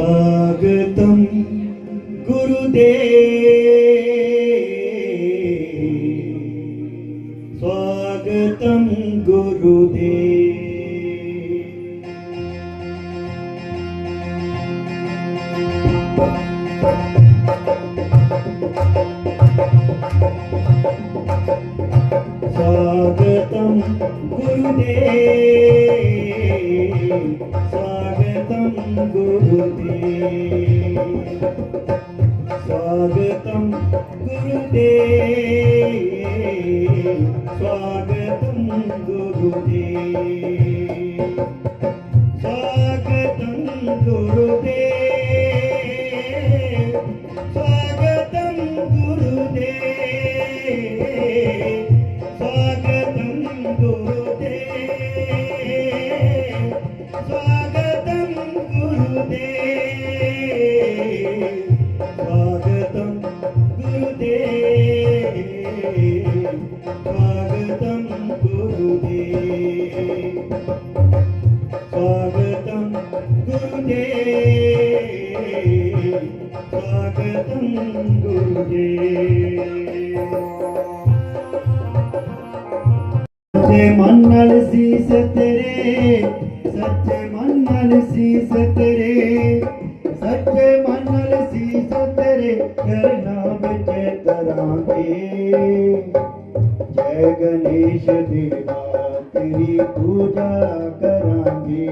स्वागतम गुरुदेव, स्वागतम गुरुदेव। स्वागतम गुरुदेव, स्वागतम गुरुदेव, स्वागतम गुरुदेव, स्वागतम गुरुदेव, स्वागतम गुरुदेव, स्वागतम गुरुदेव, स्वागतम गुरुदेव, स्वागतम गुरुदेव, स्वागतम गुरुदेव, स्वागतम गुरुदेव, स्वागतम गुरुदेव, स्वागतम गुरुदेव। सच्चे मन नाल सीस तेरे, सच्चे मन नाल सीस तेरे, सच्चे मन नाल सीस तेरे करना विच तरांगे। जय गणेश देवा तेरी पूजा करांगे,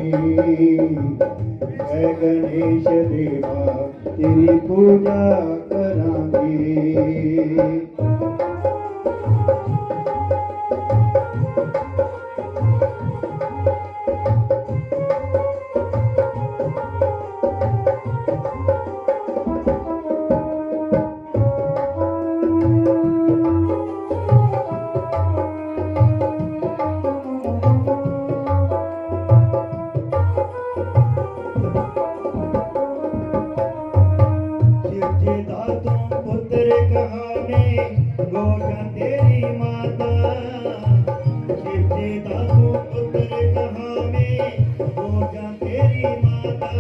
जय गणेश देवा तेरी पूजा करांगे। पुत्र कहाने गोगा तेरी माता, शिव जी दादू पुत्र कहाने गोगा तेरी माता।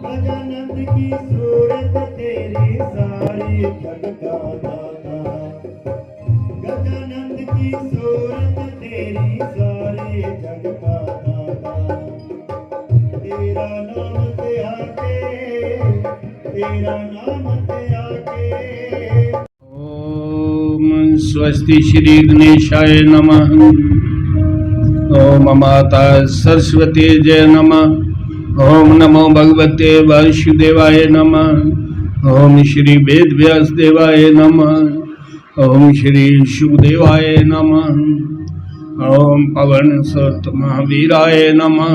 गजानंद की सूरत तेरी सारी जग का दाता, गजानंद की सूरत तेरी सारी जग का दाता। तेरा नाम ते आके, तेरा नाम ते आके। ओम स्वस्ति श्री गणेशाय नमः। ओम माता सरस्वती जय नमः। ओम नमो भगवते वासुदेवाय नमः। ओम श्री वेद व्यास देवाय नमः। ओम श्री सुखदेवाय नमः। ओम पवन सुत महावीराय नमः।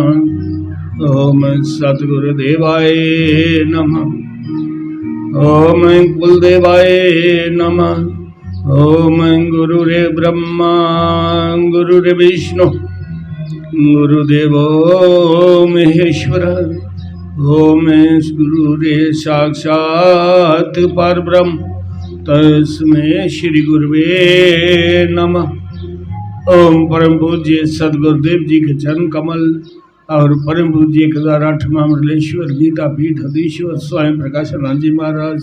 ओम सद्गुरुदेवाय नमः। ओम कुलदेवाय नमः। ओम गुरुरे ब्रह्मा गुरुरे विष्णु गुरुदेवो महेश्वर। ओम गुरुरे साक्षात् परब्रह्म तस्मै श्री गुरुवे नमः। ओम परम पूज्य सदगुरुदेव जी के चरण कमल और परम पूज्य 1008वां मंडलेश्वर गीता पीठ अधीश्वर स्वयं प्रकाशानंद जी महाराज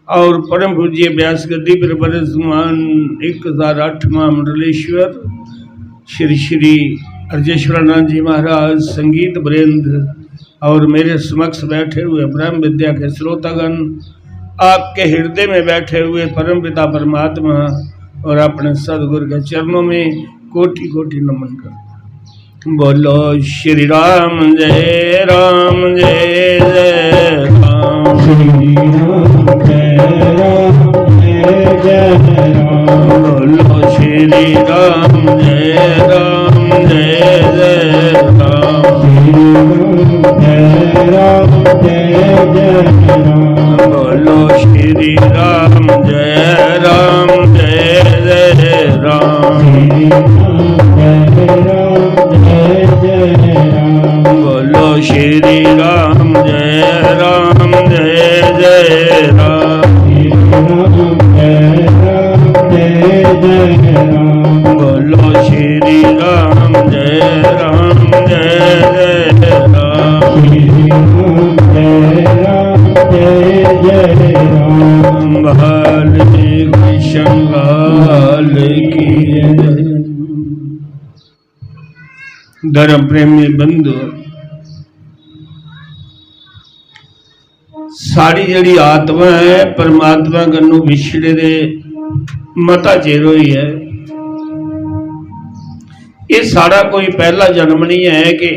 और परम पूज्य व्यास गद्दी पर बरसमान 1008वां मंडलेश्वर श्री श्री अर्जेश्वरानंद जी महाराज संगीत वृंद और मेरे समक्ष बैठे हुए ब्रह्म विद्या के श्रोतागण, आपके हृदय में बैठे हुए परम पिता परमात्मा और अपने सदगुरु के चरणों में कोटि कोटि नमन कर। बोलो श्री राम जय राम जय जय राम। श्री राम जय राम जय जय राम। बोलो श्री राम जय राम जय जय राम। श्री राम जय जय राम। बोलो श्री राम जय राम जय जय राम। बोलो श्री राम जय राम जय जय राम। बोलो श्री राम जय राम जय जय राम। हरे कृष्ण लाल की जय। धर्म प्रेमी बंधु, साड़ी जड़ी आत्मा है परमात्मा कन्नू विछड़े दे मता चेर हुई है। ये साड़ा कोई पहला जन्म नहीं है कि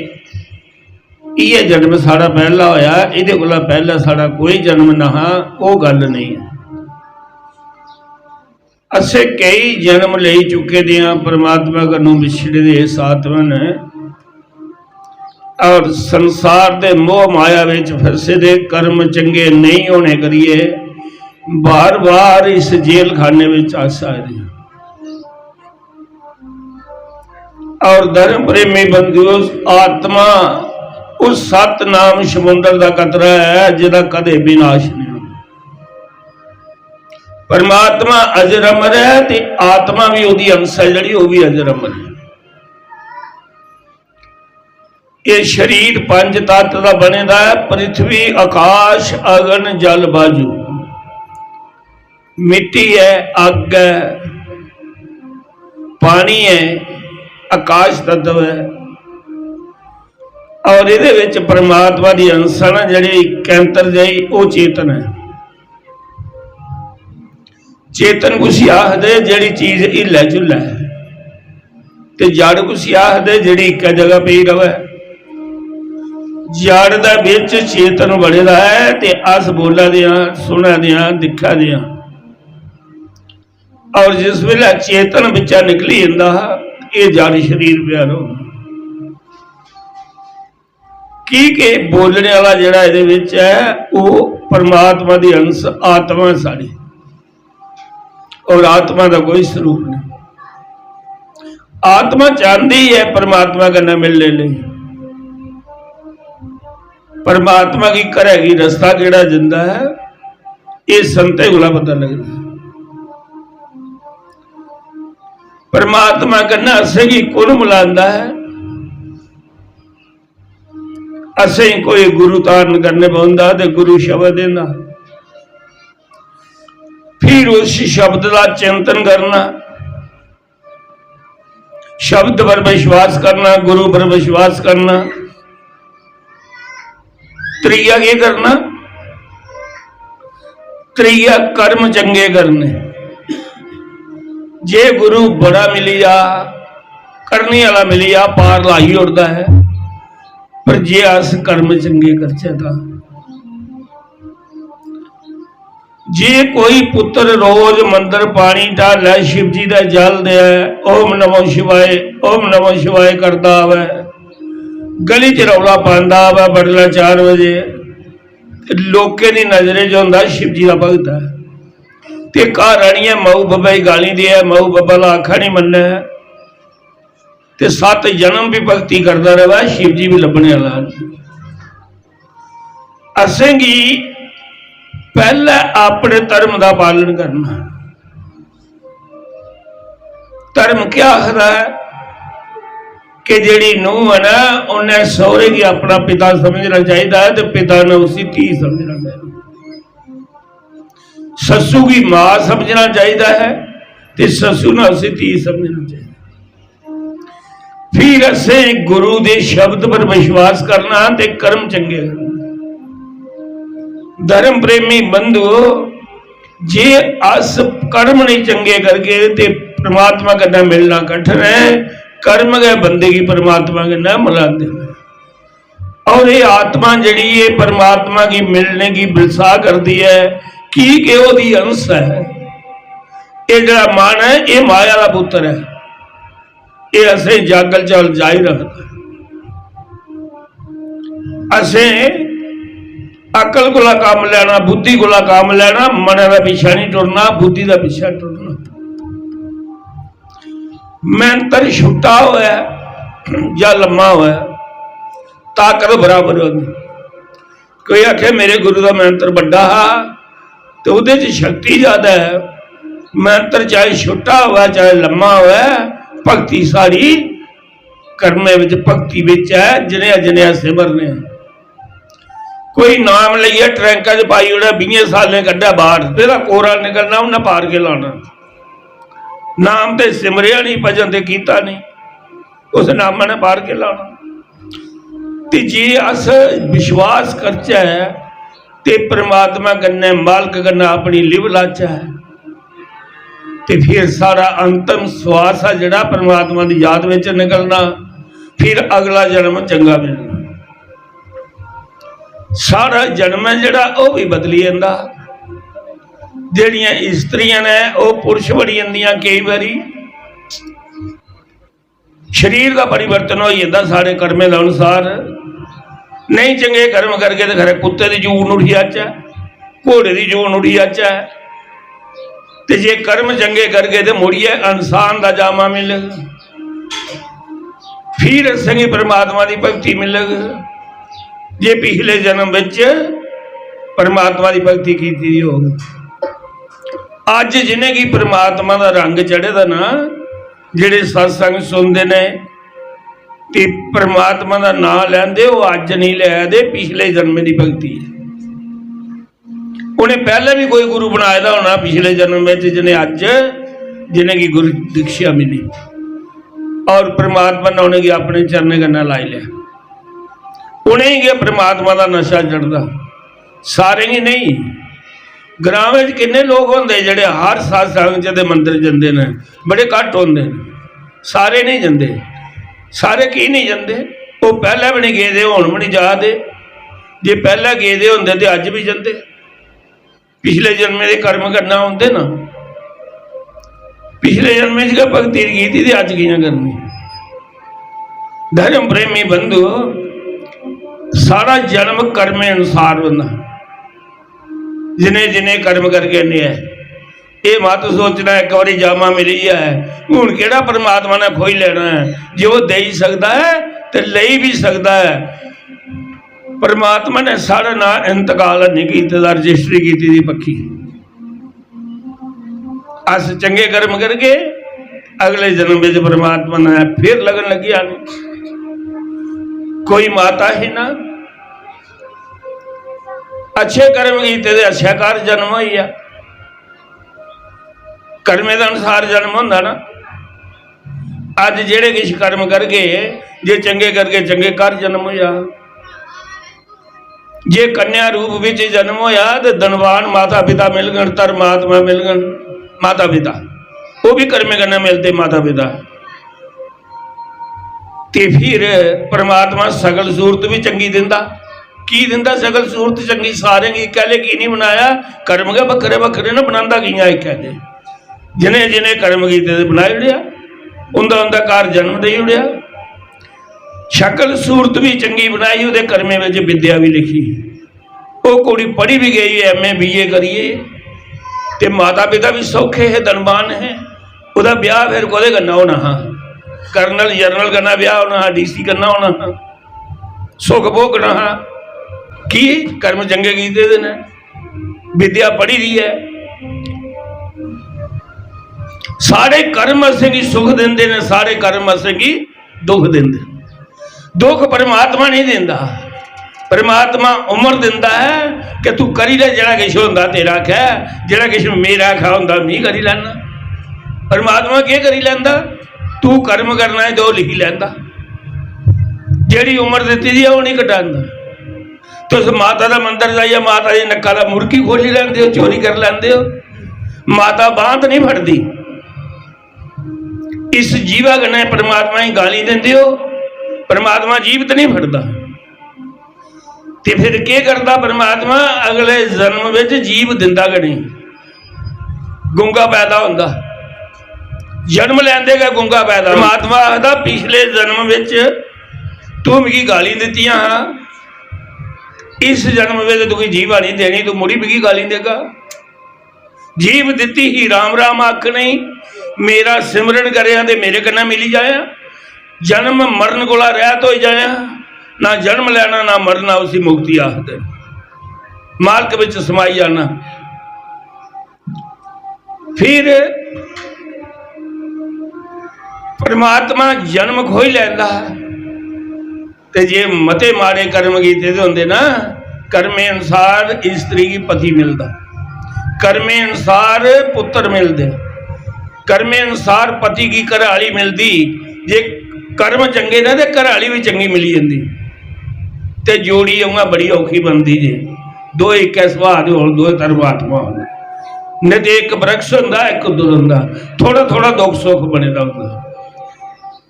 ये जन्म साड़ा पहला होया, इहदे कोला पहला साड़ा कोई जन्म ना, वो गल नहीं है। असे कई जन्म ले चुके दियां परमात्मा कन्नू विछड़े दे इस आत्मा ने, और संसार दे मोह माया विच फसे दे कर्म चंगे नहीं होने करिए बार बार इस जेल खाने में आ सकते हैं। और धर्म प्रेमी बंधुओं, आत्मा उस सतनाम समुद्र का कतरा है जिहदा कदे विनाश नहीं होना। परमात्मा अजर अमर है ते आत्मा भी उहदी अंश है जिहड़ी वो भी अजर अमर है। ये शरीर पंज तत्त का बने दा है, पृथ्वी आकाश अगन जल बाजू, मिट्टी है, अग है, पानी है, आकाश तत्व है, और इहदे विच परमात्मा दी अंश है जिहड़ी कैंतर जई वो चेतन है। चेतन कुछ आखदे जिहड़ी चीज हिलै झुलै है, ते जड़ कुछ आखदे जिहड़ी एक जगह पई रवे। जड़ दा विच चेतन बनेदा है ते अस बोला दियां सुना दियां दिखा दियां, और जिस वेले चेतन बिचा निकली जांदा ये जड़ शरीर प्यार हो की बोलने वाला जिहड़ा इहदे विच है वो परमात्मा दी अंश आत्मा साड़ी, और आत्मा का कोई स्वरूप नहीं। आत्मा चाहती है परमात्मा कन्नै मिलने लई, परमात्मा की करेगी रस्ता केड़ा जिंदा है ये संते कोला पता लगता है। परमात्मा कन्नै असें गी कुल मिलांदा है। असें कोई गुरु धारण करने पौंदा ते गुरु शब्द देंदा, फिर उस शब्द का चिंतन करना, शब्द पर विश्वास करना, गुरु पर विश्वास करना। त्रीया के करना, त्रीया कर्म चंगे करने। जे गुरु बड़ा मिली जा, करने वाला मिली जा, पार ला ही उड़ता है। पर जे अस कर्म चंगे करचे तां, जे कोई पुत्र रोज मंदिर पानी ढालै, शिव जी का जल दे, ओम नमो शिवाय ओम नमो शिवाय करता आवे, गली च रौला पांदा आवे बडला 4 बजे, लोकें दी नजरे च हुंदा शिव जी का भगत है, ते घर आनिए मऊ बब्बा ही गाली दे, मऊ बब्बा दा आखा नहीं मन्ने, ते 7 जन्म भी भगती करता रहा, शिव जी भी लभने वाला। असें गी पहले अपने धर्म का पालन करना। धर्म क्या आखदा है कि जिहड़ी नूंह है ना उन्हें सौरे की अपना पिता समझना चाहिए तो पिता ने उसी धी समझना चाहिए। ससु की मां समझना चाहिए है तो ससु ने उसी धी समझना चाहिए। फिर असें गुरु के शब्द पर विश्वास करना ते कर्म चंगे करना। धर्म प्रेमी बंधु, जे अस कर्म नहीं चंगे करके ते परमात्मा कन्नै मिलना कठिन है। कर्म गए बंदे की परमात्मा के न मिलाते हैं। और ये आत्मा जड़ी है परमात्मा की मिलने की बिलसा करती है कि ओदी अंश है। ये जड़ा मन है ये माया का पुत्र है, ये असें जागल चल जाई रखता। असें अकल कोला काम लेना, बुद्धि कोला काम लेना, मन का पिछा नहीं टुरना, बुद्धि का पिछा टुरना। मेहनत छुट्टा होया या लम्मा होया ताकत बराबर होती। कोई आखे मेरे गुरु का मेहनत बड़ा हा तो उहदे च शक्ति ज्यादा है। मेहनत चाहे छुट्टा हुआ चाहे लम्मा हुआ, भगती सारी करने विच भगती विच है। जिन्हें जिन्हें सिमरने कोई नाम लईए ट्रैंका च पाई ओड़े 20 साल ने कड्ढा बाहर, तेरा कोरा निकलना उन्हें पार के लाना। नाम ते सिमरिया नहीं, भजन ते कीता नहीं, उस नाम ने पार के लाना। ते जे अस विश्वास करचै ते परमात्मा कन्नै मालक कन्नै अपनी लिव लाचै ते फिर सारा अंतिम स्वास है जिहड़ा परमात्मा की याद में निकलना, फिर अगला जन्म चंगा मिलना। सारा जन्म है जिहड़ा वह भी बदली जाता। जिहड़ियां इस्त्रियां ने वह पुरुष बनी जांदियां, कई बारी शरीर का परिवर्तन हो जाता सारे कर्मे के अनुसार। नहीं चंगे कर्म करके तो खरे कुत्ते की जून उठी जाचै, घोड़े की जून उठी जाचै, ते जे कर्म चंगे करके तो मुड़िए इंसान का जामा मिलेगा, फिर संगी परमात्मा की भगती मिलेगी। जे पिछले जन्म विच परमात्मा की भगती की होगी, अज जिन्हें की परमात्मा का रंग चढ़े दा ना, जिहड़े सत्संग सुनते ने ते परमात्मा का नाम लैंदे, वो अज नहीं लैदे, पिछले जन्म की भगती है। उन्हें पहले भी कोई गुरु बनाया होना पिछले जन्म में, जिन्हें अज जिन्हें की गुरु दीक्षा मिली और परमात्मा ने उन्हें अपने चरने कन्नै लाई लिया। उन्हें ही परमात्मा का नशा चढ़ता, सारे ही नहीं। ग्राम में किन्ने लोग होंगे जिहड़े हर सत्संग च मंदिर जाते हैं, बड़े घट होंगे, सारे नहीं जाते। सारे की नहीं जाते, वो पहले भी नहीं गए, हुण भी नहीं जाते। जे पहले गए होंगे तो अज भी जाते, पिछले जन्मे के कर्म करना होंगे ना। पिछले जन्मे च भगती की थी, अज की करनी। धर्म प्रेमी बंधु, सारा जन्म कर्मे अनुसार होंदा, जिन्हें जिन्हें कर्म करके नहीं है। ये मत सोचना एक बारी जामा मिली है हुण केड़ा परमात्मा ने खोई लेना है। जो दे ही सकता है तो ले भी सकता है। परमात्मा ने साढ़ा ना इंतकाल नहीं किया, रजिस्ट्री की थी पक्की। अस चंगे कर्म करके अगले जन्म में परमात्मा ने फिर लगन लगी आने। कोई माता है ना, अच्छे कर्म किए तो अच्छा घर जन्म हो गया। कर्मे के अनुसार जन्म होंदा ना। अज जेड़े किछ कर्म करके जे चंगे करके चंगे घर जन्म होया, जे कन्या रूप विच जन्म होया तो धनवान माता पिता मिल गए, धर्मात्मा मिल गए। माता पिता वो भी कर्मे करने मिलते माता पिता। ते फिर परमात्मा सकल सूरत भी चंगी दिंदा। की दिंदा सकल सूरत चंगी सारे की। कहले की नहीं बनाया, कर्म के बखरे बखरे ना बनांदा गईयां एक कहले। जिन्हें जिन्हें कर्म किए बनाए उड़िया, उनका उनका घर जन्म दे उड़िया। शक्ल सूरत भी चंगी बनाई, वो कर्मे में विद्या भी लिखी। वो कुड़ी पढ़ी भी गई, MA BA करिए, ते माता पिता भी सौखे है, धनवान है। वह ब्याह फिर को करना होना, कर्नल जनरल करना ब्याह होना, DC करना होना, सुख भोगना। की कर्म चंगे किए ने, विद्या पढ़ी दी है। सारे कर्म असेंगी सुख देंदे ने, सारे कर्म असेंगी दुख देंदे। दुख परमात्मा नहीं देंदा। परमात्मा उम्र दिंदा है कि तू करी ले जड़ा किश होंदा तेरा कै, जड़ा किश मेरा खा होंदा मैं करी लैना। परमात्मा के करी लैंदा, तू कर्म करना है तो लिखी लैंदा। जेड़ी उम्र दी दी वो नहीं कटांदा। तुस माता का मंदिर जाइए, माता जी नक्का का मुर्गी खोली लैंदे हो, चोरी कर लैंदे हो। माता बांह नहीं फड़दी। इस जीवा कन्नै परमात्मा ही गाली देंदे हो, परमात्मा जीवित नहीं फड़दा। ते फिर के करता परमात्मा, अगले जन्म विच जीव दिंदा गणी। गुंगा पैदा होंदा, जन्म लैंदे गए गुंगा पैदा। परमात्मा आखदा पिछले जन्म विच तू मिगी गाली दित्तियां, इस जन्म विच तू कोई जीवा नहीं देनी, तू मुड़ी मिगी गाली देगा। जीव दिती ही राम राम आख नहीं, मेरा सिमरन करिया ते मेरे कन्नै मिली जाया। जन्म मरण कोला रहत हो जाया, ना जन्म लेना ना मरना, उसी मुक्ति आखदे। मालक विच समाई जाना। फिर परमात्मा जन्म खोई लैंदा। ते जे मते माड़े कर्म कीते होंदे ना, कर्मे अनुसार स्त्री की पति मिलता, कर्मे अनुसार पुत्र मिलते, कर्मे अनुसार पति की घरवाली मिलती। जे कर्म चंगे ना तो घरवाली भी चंगी मिली जाती, तो जोड़ी उंगा बड़ी औखी बनती जे। दो एक सुभाव के होण, दो धर्मात्मा होने, नहीं तो एक वृक्ष होंदा एक दुर होंदा, थोड़ा थोड़ा दुख सुख बनेदा होंदा।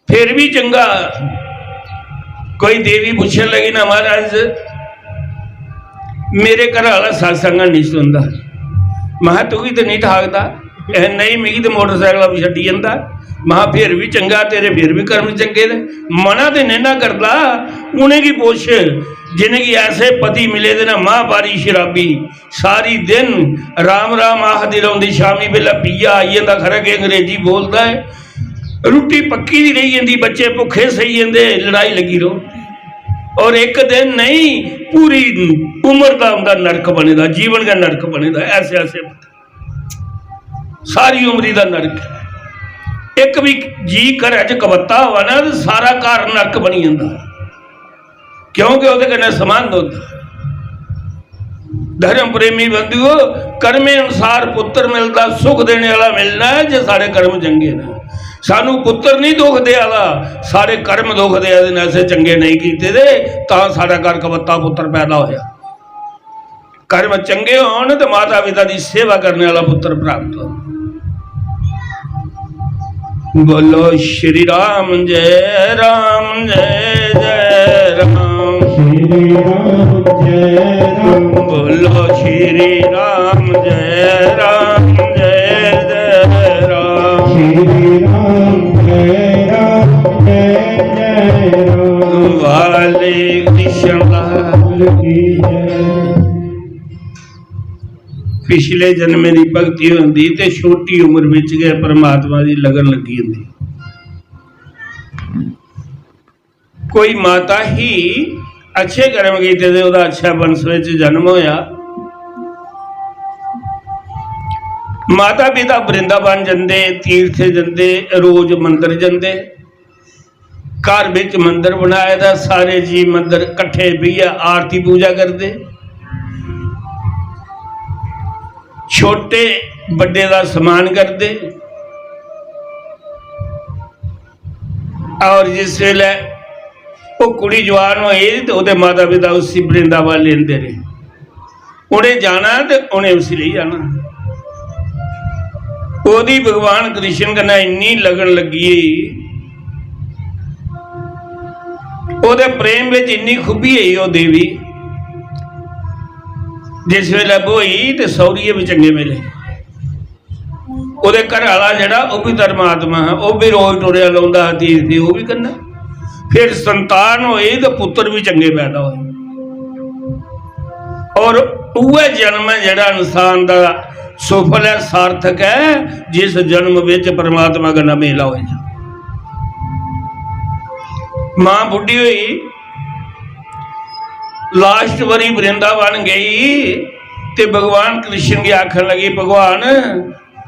फिर भी चंगा। कोई देवी पूछन लगी ना, महाराज मेरे घर वाला सत्संग नहीं सुनता। महा तू भी तो नहीं ठाकता, नहीं मिगी तो मोटरसाइकिल भी छड्डी जाता। महा फिर भी चंगा, तेरे फिर भी कर्म चंगे ने, मना तो नहीं ना करता। उन्हें की पुछ जिन्हें की ऐसे पति मिले थे ना महाबारी शराबी, सारी दिन राम राम आखदी रही, शामी वेला पिया आई जाता, खरा के अंग्रेजी बोलता है, रोटी पक्की नहीं रही जाती, बच्चे भुखे सही जाते, लड़ाई लगी रहो। और एक दिन नहीं पूरी उम्र का उनका नरक बनेगा, जीवन का नरक बनेगा। ऐसे ऐसे सारी उम्री का नरक। एक भी जी घर च कबत्ता हुआ ना तो सारा घर नरक बनी जाता, क्योंकि वो संबंध होता। धर्म प्रेमी बंधुओ, कर्मे अनुसार पुत्र मिलता, सुख देने वाला मिलना है जो सारे कर्म चंगे ने। सानू पुत्र नहीं दुख दे वाला, सारे कर्म दुख दे ऐसे चंगे नहीं किए थे, तो सारा घर कबत्ता पुत्र पैदा होया। कर्म चंगे होने तो माता पिता की सेवा करने वाला पुत्र प्राप्त हो। बोलो श्री राम जय राम जय जय राम, श्री राम जय राम, बोलो श्री राम जय राम जय जय राम, श्री राम जय राम जय जय राम। वाले कृष्ण की जय। पिछले जन्मे की भगती होंदी ते छोटी उम्र विच गए परमात्मा की लगन लगी होंदी। कोई माता ही अच्छे कर्म कीते ते उहदा अच्छा वंश विच जन्म होया। माता पिता वृंदावन जंदे, तीर्थ जंदे, रोज मंदिर जंदे, घर विच मंदिर बनाए दा, सारे जी मंदिर इकट्ठे बेहियै आरती पूजा करते। छोटे बड़े का सम्मान करते। और जिस वेले वो कुड़ी जवान होई तो उहदे माता पिता उसी वृंदावन लेंदे रहे। उन्हें जाना तो उन्हें उसी ले जाना। ओदी भगवान कृष्ण कन्नै इन्नी लगन लगी, ओदे प्रेम विच इन्नी खुबी है। वो देवी जिस वेले बोई तो सौरीए भी चंगे मिले। ਉਹਦੇ घर वाला जड़ा वह भी धर्मात्मा है, वह भी रोज टुरिया लाउंदा तीर्थ दी, वो भी करना। फिर संतान होए तो पुत्र भी चंगे पैदा होए। और वह जन्म है जड़ा इंसान का सफल है, सार्थक है, जिस जन्म विच परमात्मा का मेला हो। मां बुढ़ी हुई, लास्ट बारी वृंदावन गई तो भगवान कृष्ण की आखन लगी, भगवान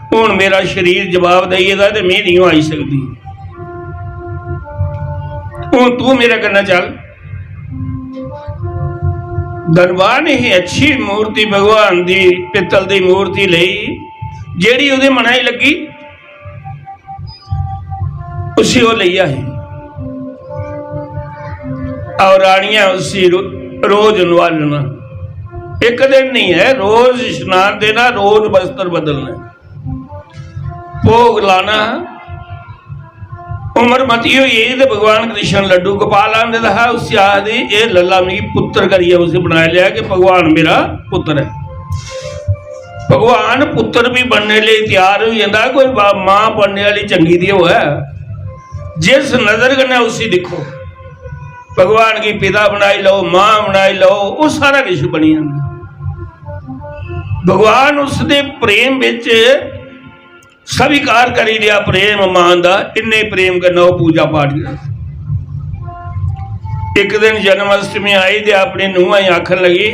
हुण मेरा शरीर जवाब देगा तो मैं नहीं आई सकती, हुण तू मेरे कन्नै चल। धनवान ही अच्छी मूर्ति भगवान की पित्तल की मूर्ति लई, जेड़ी उहदे मनाई लगी उसी वो लई आई। और रानियां उसी रोज नवालना, एक दिन नहीं है, रोज स्नान देना, रोज वस्त्र बदलना, भोग लाना। उम्र मती हुई तो भगवान कृष्ण लड्डू गोपाल आंदे था, उससे आदि ये लल्ला मेरी पुत्र करिए उसे बना लिया कि भगवान मेरा पुत्र है। भगवान पुत्र भी बनने लिए तैयार हो जाता, कोई मां बनने वाली चंगी दी वो है, जिस नजर कन्नै उसी दिखो। भगवान की पिता बनाई लो, मां बनाई लो, वो सारा कुछ बनी जाता। भगवान उसके प्रेम विच स्वीकार करी लिया, प्रेम मां का इन्ने प्रेम करना, वो पूजा पाठ कर। एक दिन जन्माष्टमी आई तो अपनी नूंह ही आखन लगी,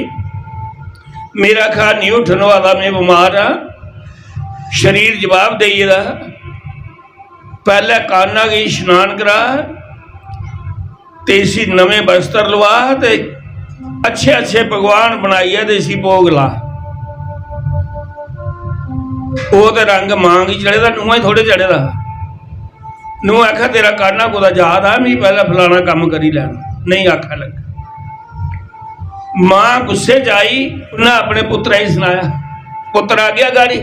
मेरा खा नहीं उठने वाला, मैं बीमार हाँ, शरीर जवाब देगा। पहले काना गई स्नान करा ते इसी नवे वस्त्र लवा ते अच्छे अच्छे पकवान बनाइए देसी भोग ला। वो तो रंग मांग ही चढ़े नूह ही थोड़े चढ़े नूह आखा तेरा करना कुदा याद आ मैं पहला फलाना काम करी लैना नहीं आखा लगा। मां गुस्से च आई उन्हें अपने पुत्रा ही सुनाया पुत्र आ गया गाड़ी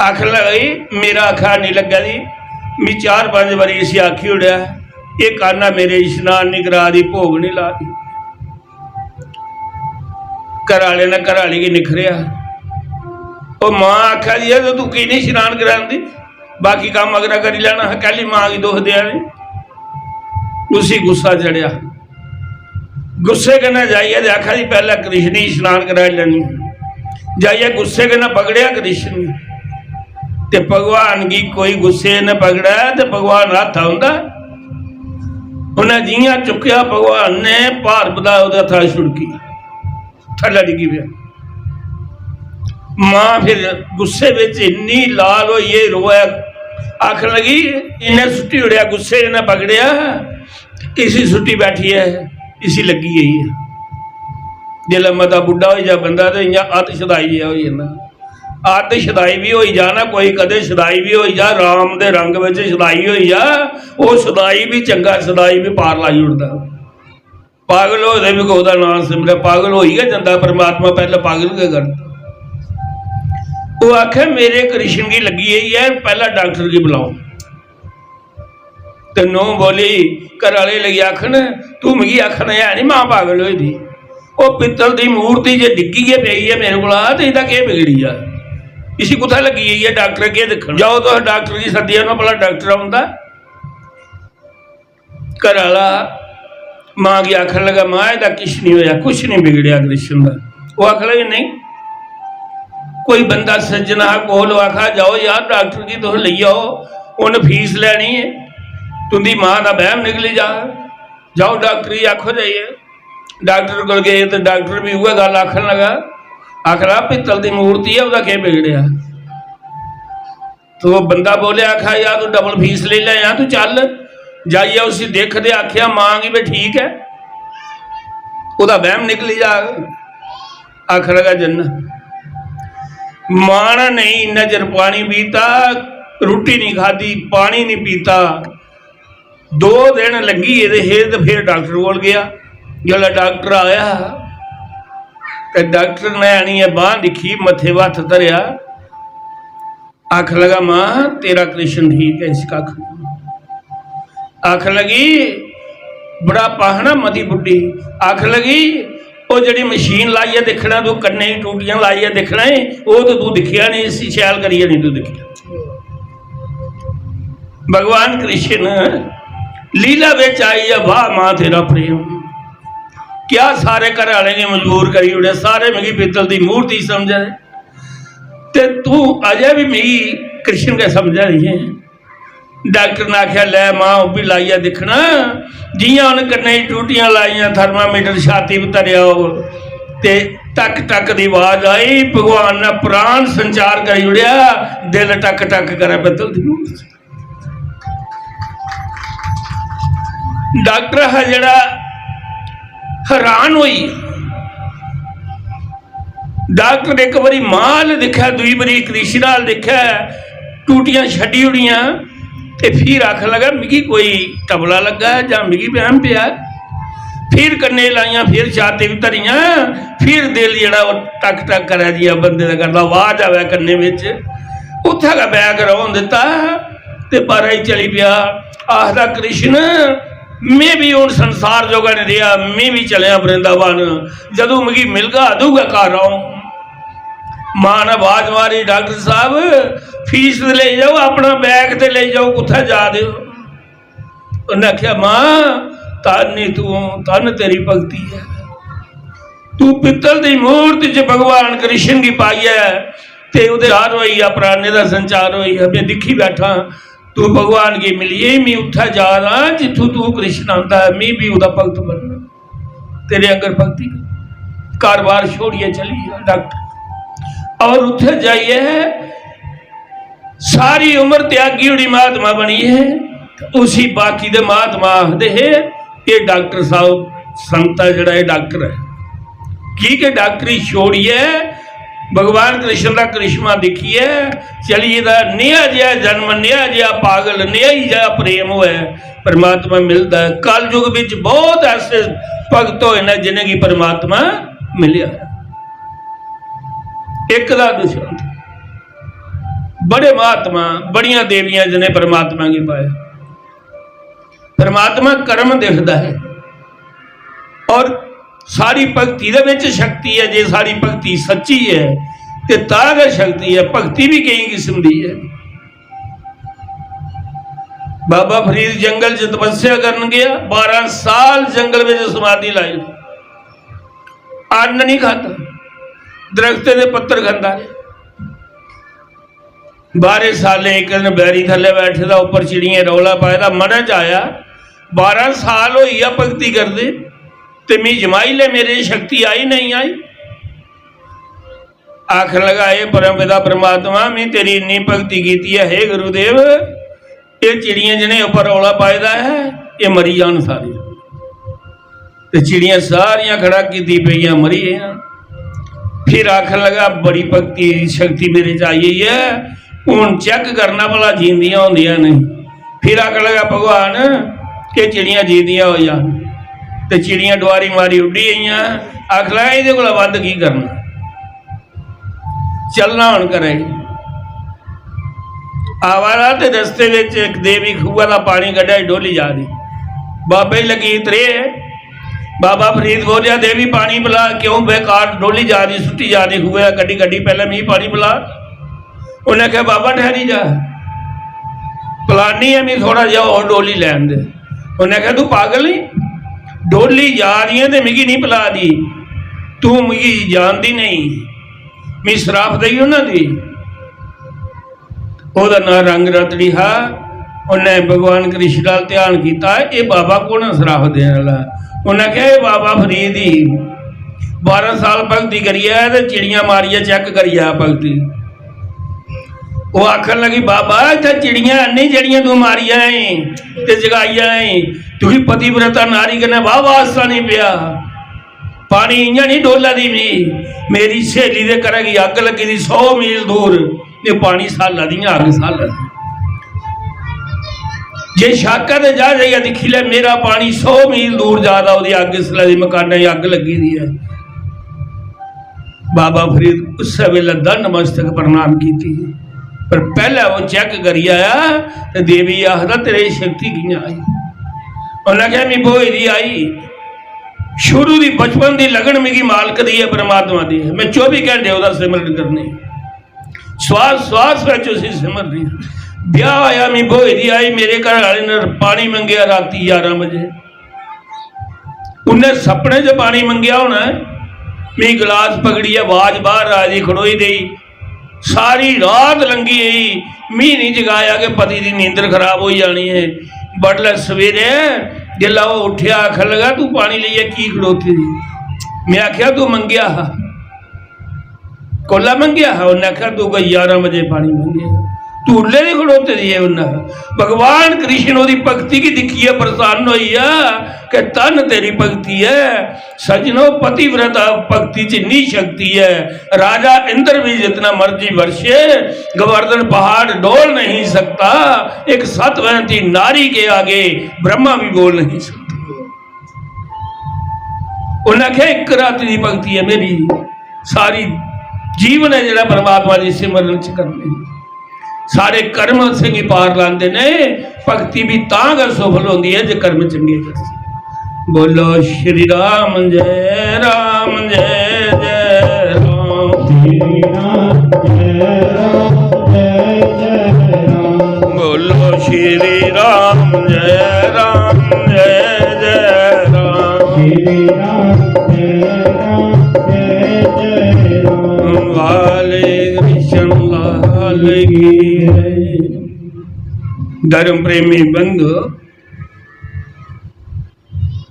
आख लगी मेरा आखा नहीं लगा दी मैं 4-5 बारी इसी आखी उड़िया ये करना मेरे इशनान नहीं करा दी भोग नहीं ला दी। घर वाले ने घर वाली की निखरिया वो मां आख्या जी तो तू की नहीं इशनान करा दी बाकी काम अगरा करी लेना है कहली मां की दुख दिया ने उसी गुस्सा चढ़िया गुस्से कन्नै जाइए आखा जी पहला कृष्ण ही इशनान करा लेनी जाइए गुस्से कन्नै पकड़िया कृष्ण ते भगवान की कोई गुस्से ने पकड़ा तो भगवान हथ आंदा उन्हें जियां चुकया भगवान ने भार बधाया उहदा था छुड़की थल्ले डिगी पिया। मां फिर गुस्से विच इन्नी लाल होई रोया आख लगी इन्हें सुट्टी उड़िया गुस्से ने पकड़िया इसी सुट्टी बैठी है इसी लगी गई है जिसले मता बुढ़ा हो जा बंदा तो इं अत छदाई हो जाता अत छदाई भी हो जाना कोई कदे छदाई भी हो जा राम दे रंग में छदाई हो जा वो छदाई भी चंगा छदाई भी पार लाई उड़ता पागल हो भी को नाम सिमर पागल हो ही गया जाता परमात्मा पहले पागल के करता। वो आखे मेरे कृष्ण की लगी हुई है पहला डॉक्टर की बुलाओ तो नूं बोली घर वाले लगी आखन तू मिगी आखना है नहीं मां पागल हुई थी वो पित्तल की मूर्ति जे डिग्गी है पई है मेरे को तो इसका क्या बिगड़ी है इसी कुत्थे लगी हुई है डॉक्टर के देखो जाओ तो डॉक्टर की सदिया ना भला डॉक्टर आउंदा घर वाला मां की आखन लगा मां इसका कुछ नहीं होया कुछ नहीं बिगड़िया कृष्ण का। वो आख लगे नहीं कोई बंदा सज्जना कोल आखा जाओ यार डॉक्टर की तुम ले आओ उन्हें फीस लैनी है तुंदी मां का बहम निकली जाओ डॉक्टर ही आखो जाइए डॉक्टर को गए तो डॉक्टर भी वह गल आखन लगा आखला पित्तल की मूर्ति है उसका क्या बिगड़िया तो वो बंदा बोले आखा यार तू डबल फीस ले लिया तू चल जाइए उसी देख दे आखिया मांगी भी ठीक है वह बहम निकली जा आख लगा जन्ना मां नहीं इन्ना चिर पानी पीता रोटी नहीं खाधी पानी नहीं पीता 2 दिन लगी ये तो फिर डॉक्टर बोल गया जो डॉक्टर आया तो डॉक्टर ने आनी है बांह दिखी मथे हथ धरिया आख लगा मां तेरा कृष्ण ठीक है इसका आख लगी बड़ा पाहना मती बुढ़ी आख लगी वो जी मशीन लाई है देखना तू कन्ने टूटियां लाई है देखना है वो तो तू दिखिया नहीं इसी शैल करिए नहीं तू दिखिया। भगवान कृष्ण लीला बिच आई है वाह मां तेरा प्रेम क्या सारे घर वाले ने मजबूर करी उड़े सारे मिगी पित्तल की मूर्ति समझे ते तू अजय भी मिगी कृष्ण के समझा रही है। डॉक्टर ने आख्या लै मां भी लाइया दिखना जियां उन्हें कन्ने टूटियां लाइया थर्मामीटर छाती पर धरिया ते टक टक की आवाज आई भगवान ने प्राण संचार करी उड़िया दिल टक टक करे पित्तल दी मूर्ति। डॉक्टर है जड़ा हैरान हुई डॉक्टर एक बारी माल दिखा दुई बारी कृष्ण दिखा टूटियां छड्डी उड़ियां ते फिर आख लगा मिगी कोई टबला लगा जां मिगी बहम पिया फिर कन्ने लाइया फिर छाती भी धरियां फिर दिल जड़ा टक टक करे जिया बंदे का करदा आवाज आवे कन्ने विच उत्थे का बैग रौन दिता ते बाहर ही चली पिया आखदा कृष्ण मैं भी हूँ संसार जोगा नहीं दिया मैं भी चलिया वृंदावन जदों मिगी मिलगा दूगा घर आऊं। मां ने आवाज मारी डॉक्टर साहब फीस ले जाओ अपना बैग ते ले जाओ कुत्थे जा दो उन्हें आख्या मां धन तू धन तेरी भगती है तू पित्तल की मूर्ति च भगवान कृष्ण की पाई है ते उहदे हार होई है प्राणे का संचार होई है मैं दिखी बैठा तू भगवान की मिलिए मैं उत्थे जा रहा जिथों तू कृष्ण आता है मैं भी उहदा भगत बनना तेरे अंगर भक्ति घर बार छोड़िए चली डॉक्टर और उत्थे जाइए सारी उम्र त्यागी उड़ी महात्मा बनी है उसी बाकी दे महात्मा आखते है ये डॉक्टर साहब संता जड़ा है डॉक्टर है की के डॉक्टरी छोड़िए भगवान कृष्ण का करिश्मा देखिए चलिए नया जहा जन्म नया जहा पागल नया ही जहा प्रेम होया परमात्मा मिलता है। कल युग विच बहुत ऐसे भगत होए ने जिन्हें की परमात्मा मिलिया एक दा दुश्मन बड़े महात्मा बड़िया देवियां जिन्हें परमात्मा की पाए। परमात्मा कर्म देखता है और सारी भगती दे विच शक्ति है। जे सारी भगती सच्ची है तो तां शक्ति है। भगती भी कई किस्म की है। बाबा फरीद जंगल च तपस्या करन गया 12 साल जंगल में समाधि लाई अन्न नहीं खाता दरख्ते के पत्थर खांदा 12 साल एक दिन बैरी थले बैठे था उपर चिड़िया रौला पाया मन च आया 12 साल होई आ भगती करदे ते मैं जमाई ले मेरी शक्ति आई नहीं आई। आखन लगा ये परम पिता परमात्मा मैं तेरी इन्नी भगती की है। हे गुरुदेव ये चिड़िया जिन्हें उपर रौला पायदा है ये मरी जान सारी ते चिड़िया सारिया खड़ा की पईयां मरी है। फिर आखन लगा बड़ी भगती शक्ति मेरे चाहिए है हूँ चेक करना भला जींदियां होंदियां नहीं। फिर आखन लगा भगवान कि चिड़िया जींदियां हो जान ते चिड़िया डुआरी मारी उड्डी गई आख लगा ये को वध की करना चलना हुण करे। आवारा ते रस्ते विच एक देवी खूह का पानी कढ़िया डोली जा रही बाबे ही लगी तरे बाबा फरीद बोलिया देवी पानी पिला क्यों बेकार डोली जा रही सुट्टी जा रही खूह कड्डी कड्डी पहले मैं पानी पिला। उन्हें कहा बाबा ठहरी जा पिलानी है मैं थोड़ा जा और डोली लैन दे। उन्हें कहा तू पागल नहीं डोली जा रही है तो मिगी नहीं पिला दी तू मिगी जानती नहीं मैं शराफ दई उन्होंने दी ओदा ना रंग रतड़ी हा। उन्हें भगवान कृष्ण का ध्यान किया ये बाबा कौन शराफ देने वाला। उन्हें कहा ये बाबा फरीद ही 12 साल भगती करी है तो चिड़िया मारिया चेक करी है भगती। वो आखन लगी बाबा इतना चिड़िया नहीं जड़िया तू मारिया ते जगाइया तुझी पतिव्रता नारी कने वाह वास्ता नहीं पिया पानी इं नहीं डोला दी मेरी सहेली दे करेगी अग लगी थी 100 मील दूर ये पानी साला दी अग साला जे शाका ते जा जाइए दिखी ले मेरा पानी 100 मील दूर जाता वो अग इसला दी मकाना अग लगी दी है। बाबा फरीद उस वेले दंड मस्तक प्रणाम की पर पहला वो चेक करी आया तो देवी आखदा तेरी शक्ति कियां आई। उन्हें कहा मैं बोई दी आई शुरू की बचपन की लगन मेरी मालक दी है परमात्मा दी है मैं 24 घंटे वह सिमरन करनी श्वास श्वास उसी सिमरनी। ब्याह आया मैं बोई दी आई मेरे घर वाले ने पानी मंगया राती 11 बजे उन्हें सपने च पानी मंगया होना है मैं गिलास पकड़ी आवाज बाहर आ जी खड़ोई दी सारी रात लंघी गई मी नहीं जगाया कि पति की नींदर खराब हो जानी है। बडले सवेरे जिला वो उठिया आखन लगा तू पानी लिए की खड़ोती थी मैं आख्या तू मंगया हा कोला मंगया हा उन्हें आख्या तू कोई 11 बजे पानी मंगे तू उल्ले नहीं खड़ोते दिए उन्हें। भगवान कृष्ण ओदी भक्ति की दिखिए प्रसन्न हुई कि तन तेरी भक्ति है सजनो पतिव्रता भक्ति च नी शक्ति है। राजा इंद्र भी जितना मर्जी वर्षे गोवर्धन पहाड़ डोल नहीं सकता एक सतवंती नारी के आगे ब्रह्मा भी बोल नहीं सकता। उन्हें आख्या एक रात की भक्ति है मेरी सारी जीवन है जरा परमात्मा की सिमरन च करने सारे कर्म से ही पार लाते ने। भक्ति भी तां सफल होती है जो कर्म चंगे कर। बोलो श्री राम जय राम जय जय राम श्री राम जय राम जय जय राम बोलो श्री राम जय राम जय जय राम श्री राम जय राम जय जय राम वाले कृष्ण लाल की धर्म प्रेमी बंधु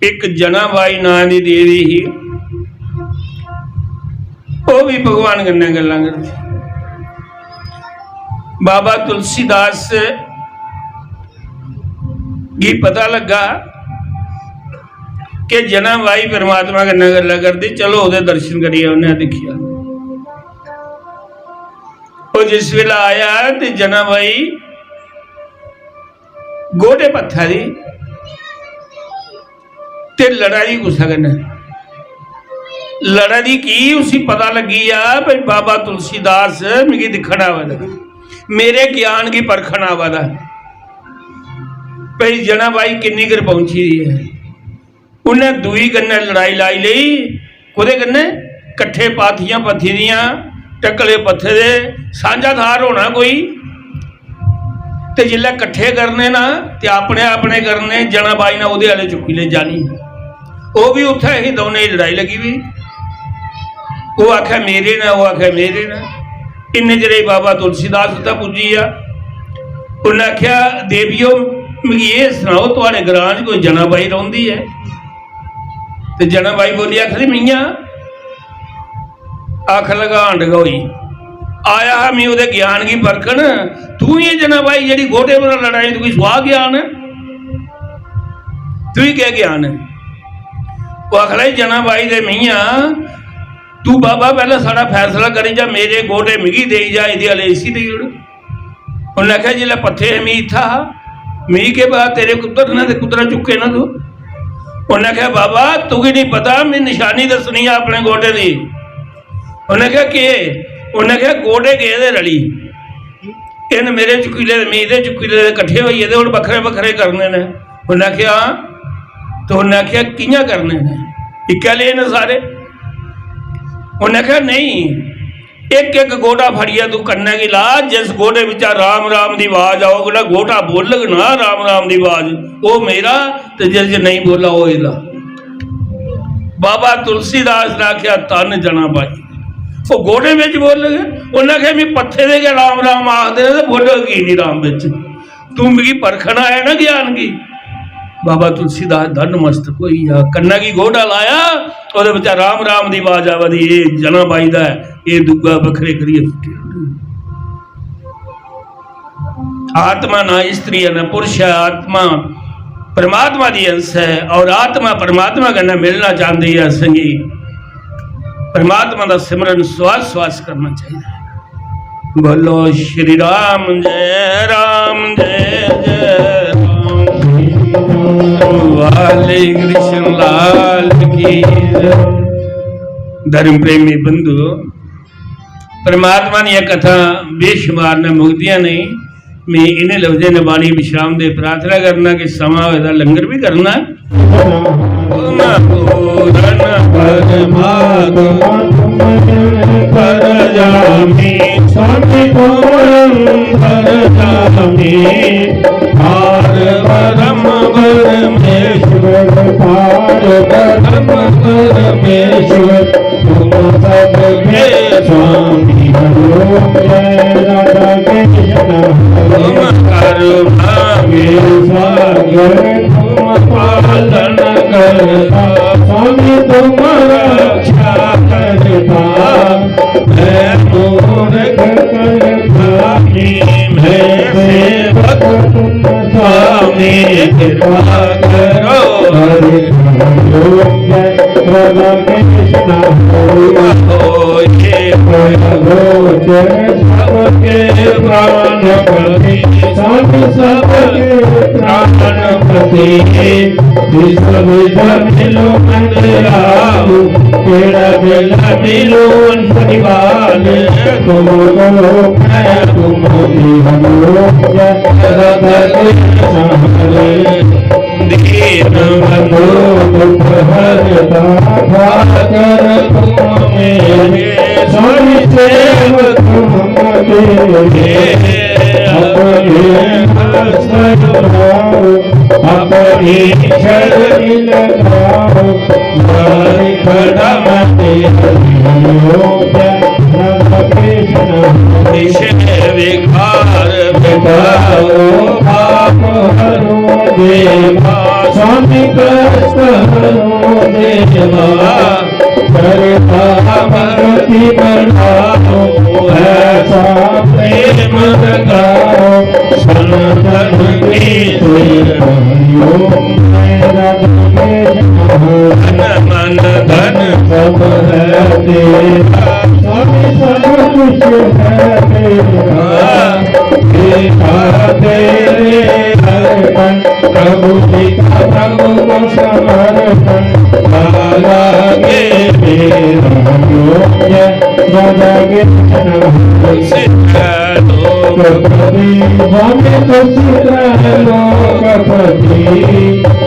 एक जनाबाई नां की देवी ही वो भी भगवान कन्नै गल्लां करदी। बाबा तुलसीदास की पता लगा कि जना बाई परमात्मा कन्नै गल्लां करदी, चलो ओहदे दर्शन करिए। उन्हें दिखिया वो जिस वेला आया तो जना बाई गोटे पत्था दी ते लड़ा दी गुस्सा कन्नै। लड़ा दी की उसी पता लगी आ भाई बाबा तुलसीदास मिगी दिखण आवा, मेरे ज्ञान की परखण आवा दा भाई जना बाई किन्नी कर पहुंची दी है। उन्हें दुई कन्नै लड़ाई लाई लई, कुदे कन्नै कट्ठे पाथियां पत्थी दियां टकले पत्थे दे सांझा थार होना कोई, ते जिल्लै कट्ठे करने ना ते अपने अपने करने। जना बाई ने ओहदे वाले चुक्की ले जानी, वो भी उत्थे ही दोनों ही लड़ाई लगी हुई। वो आख्या मेरे ना, वो आख्या मेरे ना। इन्ने चिर बाबा तुलसीदास उत्थे पुज्जी आ। उन्हें आख्या देवियो मिगी ये सुनाओ तुहाडे ग्रां च कोई जना बाई रौंदी है? ते जना बाई बोली आखदी मियाँ आख लगा हंड गई आया हा मैं ओहदे ज्ञान की परखण, तू ही जना बाई जेड़ी गोटे पर लड़ाई, तू स्वाह ज्ञान है, तू ही क्या ज्ञान है? वो आखला जना बाई दे मियाँ तू बाबा पहले साड़ा फैसला करी जा, मेरे गोटे मिगी दे जा, इहदे वाले इसी दे उड़। उन्हें आख्या जिल्लै पत्थे मी था मी के बाद तेरे कुदर ना ते कुदरा चुके ना तू। उन्हें आख्या बाबा तुगी नहीं पता, मैं निशानी दसनी है अपने गोटे की। उन्हें आख्या के? उन्हें आख्या गोटे गए दे रली, इन मेरे चुकीले मीदे चुकीले कट्ठे होइए ते हुण बखरे बखरे करने ने। उन्हें आख्या तो उन्हें आख्या कियां करने ने, इक्कै ले ने सारे? उन्हें आख्या नहीं, एक एक गोटा फड़िया तू कन्ने की ला, जिस गोटे बिचा राम राम की आवाज आओ, गोटा गोटा बोलग ना राम राम की आवाज वो मेरा, तो जिस नहीं बोला वो इला। बाबा तुलसीदास ने आख्या तन जना बाई, वो गोटे में बोल लगे। उन्हें आख्या मैं पत्थे दे के राम राम आखते तो बोलो की नहीं राम बिच, तू मिगी परखना है ना ज्ञान की। बाबा तुलसीदास धन मस्तक होई जा, कन्ना की गोटा लाया, ओहदे विच राम राम दी आवाज आवदी, ये जना बाई दा है, ये दुआ बखरे करिए। आत्मा ना स्त्री है ना पुरुष है, आत्मा परमात्मा दी अंश है, और आत्मा परमात्मा कन्नै मिलना चाहती है। संगी परमात्मा का सिमरन श्वास श्वास करना चाहिए। बोलो श्री राम जय राम जय जय वाले कृष्ण लाल की। धर्म प्रेमी बंधु, परमात्मा ने यह कथा बेशुमार ने मुक्तियां नहीं, मैं इन्हें लफ्जे ने बाणी विश्राम दे प्रार्थना करना कि समा होदा लंगर भी करना। पालन करता स्वामी तुम रक्षा करता, मैं मूर्ख करता मैं सेवक स्वामी कृपा करो। हरे राधा कृष्ण सबके प्राणपति, सबके प्राणपति, विश्व मिलो मंदिराऊ, तेरा बेला मिलो परिवार, तुम लोग मैं तुम हम लोग राधा कृष्ण हरे। दीन बंधु दुख हरता भाकर तुम मेरे, स्वामी सेवक तुम तेरे। अपने हस्त लगाओ, अपनी शरण लगाओ, मारी खड़ा मते राधा कृष्ण। विषय विकार मिटाओ, पाप हरो देवा, स्वामी कष्ट हरो देवा। करता भक्ति बढ़ाओ, ऐसा प्रेम लगाओ, सनातन की राधा कृष्ण। धन मन धन सब है तेरा, स्वामी सब कुछ है तेरा, देखा तेरे अर्पण, प्रभु जी का प्रभु को समर्पण, लाला के मेरा योग्य बदगे लोकपति, हमें तो लोकपति,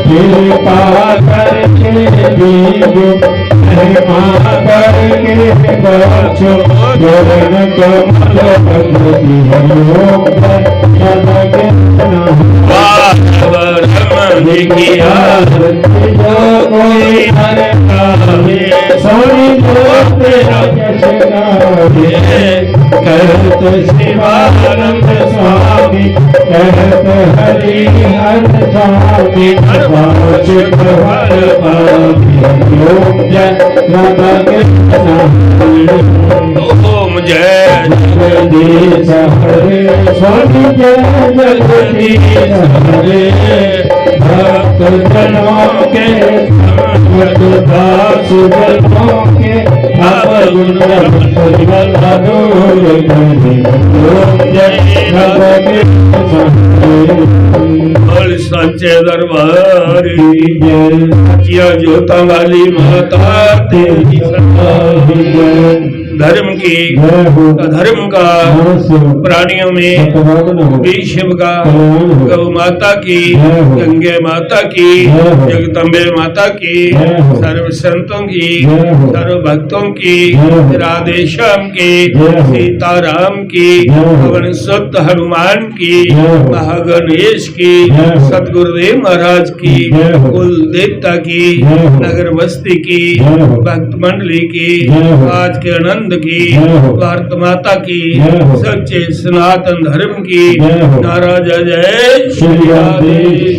कृपा करके दीजो, महिमा करके बख्शो, चरण कमल भगवती योग्य बदगे किया जो कोई हर काहे, सोनी तो तेरा जश गावे, कहत शिवानंद स्वामी, कहत हरि हर स्वामी, पाँच प्रहर पापी योग्य बदगे ओम जय जगदीश हरे, स्वामी जय जगदीश हरे, भक्त जनों के दास जनों के गुण जय बोल सच्चे दरबार किया जोता वाली माता तेरी धर्म की अधर्म का प्राणियों में विश्व का, गौ माता की, गंगे माता की, जगदम्बे माता की, सर्व संतों की, सर्व भक्तों की, राधे श्याम की, सीताराम की, पवन सुत हनुमान की, महागणेश की, सतगुरुदेव महाराज की, कुल देवता की, नगर बस्ती की, भक्त मंडली की, आज के आनंद की, भारत माता की, सच्चे सनातन धर्म की, नारा जय जय श्री राधे,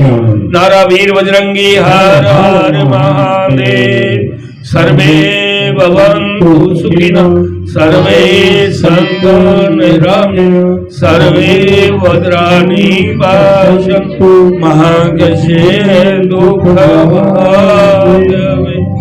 नारा वीर बजरंगी हर हर महादेव, सर्वे भवन्तु सुखिनः, सर्वे सन्तु निरामयाः, सर्वे भद्राणि पश्यन्तु मा कश्चित् दुःखभाग् भवेत्।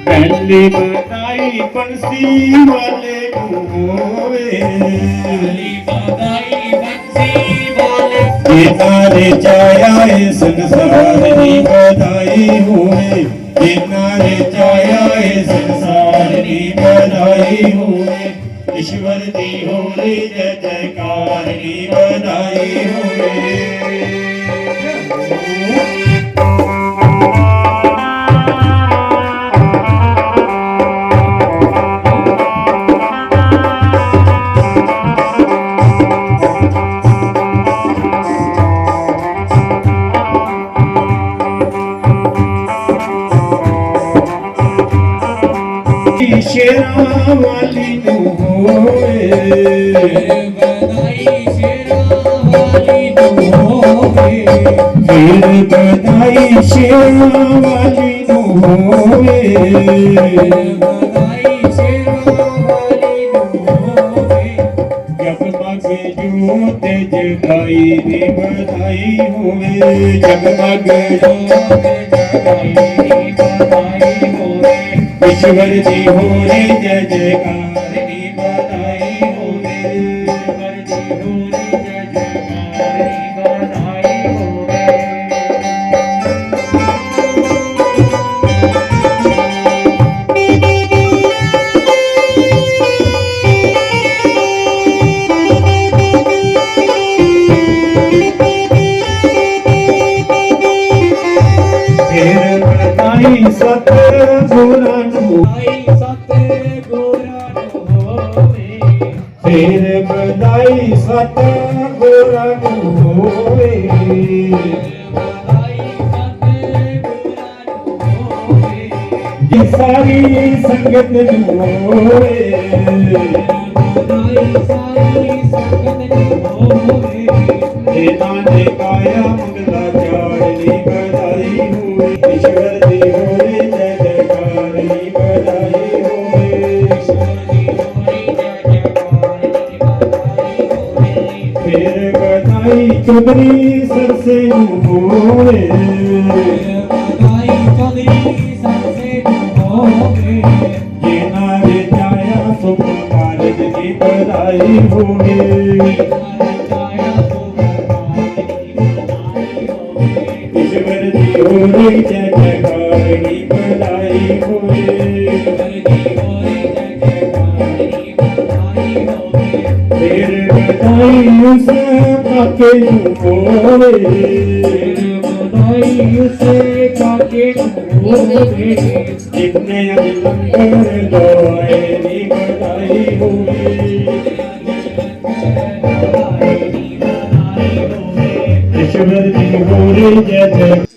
पहली बधाई बंसी वाले को होवे, पहली बधाई बंसी वाले ये नारे चाया है संसार की बधाई होवे, ये नारे चाया है संसार की बधाई होवे, ईश्वर दी होली जय जयकार की बधाई होवे। शेरा वाली नु होए, बधाई शेरा वाली नु होए, फिर बधाई शेरा वाली नु होए, बधाई शेरा वाली नु होए, जगमग जोत जगाई दी बधाई होए, जगमग जोत जगाई दी बधाई होए, ईश्वर जी होली जय जयकार की बधाई होवे, ईश्वर जी होली जय जयकार की बधाई होवे। फिर बधाई सतगुरु फिर बधाई सतगुरु होवे, ਵਧਾਈ ਸਾਰੀ ਸੰਗਤ ਨੂੰ ਹੋਵੇ ਇਹਨਾਂ ਦੇ ਕਾਇਆ ਮੰਗਲਾ ਚਾੜਨੀ ਵਧਾਈ ਹੋਵੇ ਈਸ਼ਵਰ ਦੀ ਹੋਵੇ ਜੈ ਜੈਕਾਰਨੀ ਵਧਾਈ ਹੋਵੇ ਫਿਰ ਵਧਾਈ ਚੌਧਰੀ ਸਰਸੇ ਨੂੰ ਹੋਵੇ ਜਿਨ੍ਹਾਂ ਦੇ ਚਾਇਆ ਸੁਖ ਕਾਰਜ ਦੀ ਵਧਾਈ ਹੋਵੇ ਈਸ਼ਵਰ ਦੀ ਹੋਵੇ ਜੈ ਜੈਕਾਰਨੀ ਵਧਾਈ ਹੋਵੇ ਫਿਰ ਵਧਾਈ ਉਸ ਕਾਕੇ ਨੂੰ ਹੋਵੇ ਜਿਤਨੇ ਲੰਗਰ ਲੋਏ ਨੀ ਵਧਾਈ ਹੋਵੇ ਈਸ਼ਵਰ ਦੀ ਹੋਵੇ ਜੈ ਜੈ